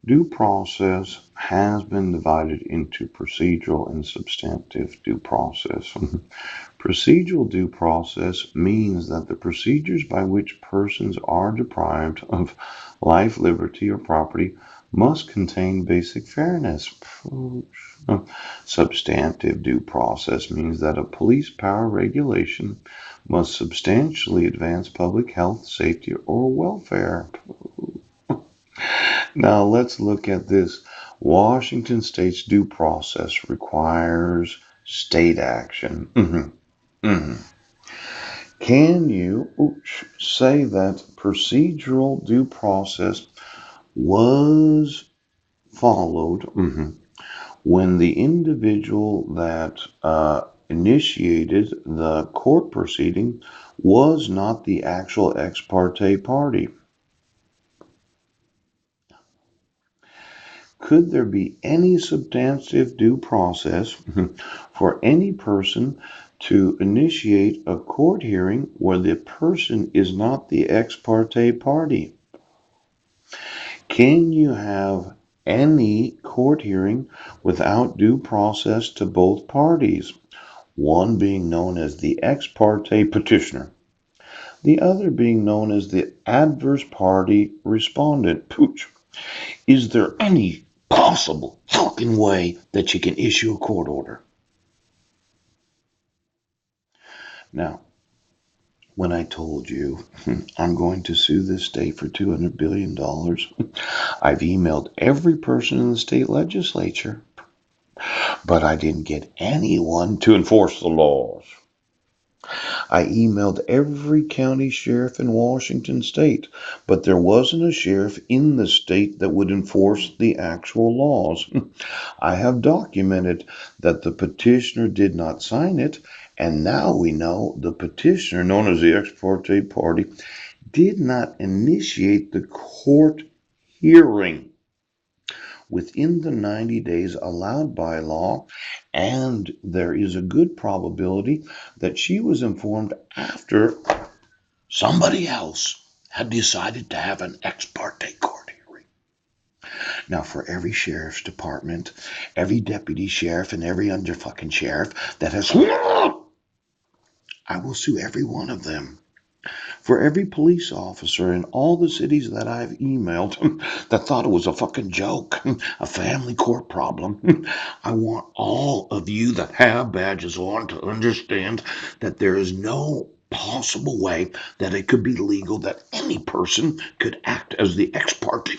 Due process has been divided into procedural and substantive due process. Procedural due process means that the procedures by which persons are deprived of life, liberty, or property must contain basic fairness. Substantive due process means that a police power regulation must substantially advance public health, safety, or welfare. Now let's look at this. Washington state's due process requires state action. Can you say that procedural due process was followed when the individual that initiated the court proceeding was not the actual ex parte party? Could there be any substantive due process for any person to initiate a court hearing where the person is not the ex parte party? Can you have any court hearing without due process to both parties? One being known as the ex parte petitioner, the other being known as the adverse party respondent. Pooch. Is there any possible fucking way that you can issue a court order? Now, when I told you I'm going to sue this state for $200 billion, I've emailed every person in the state legislature, but I didn't get anyone to enforce the laws. I emailed every county sheriff in Washington state, but there wasn't a sheriff in the state that would enforce the actual laws. I have documented that the petitioner did not sign it, and now we know the petitioner, known as the ex parte party, did not initiate the court hearing within the 90 days allowed by law, and there is a good probability that she was informed after somebody else had decided to have an ex parte court hearing. Now, for every sheriff's department, every deputy sheriff, and every under fucking sheriff that has, I will sue every one of them. For every police officer in all the cities that I've emailed that thought it was a fucking joke, a family court problem, I want all of you that have badges on to understand that there is no possible way that it could be legal that any person could act as the ex parte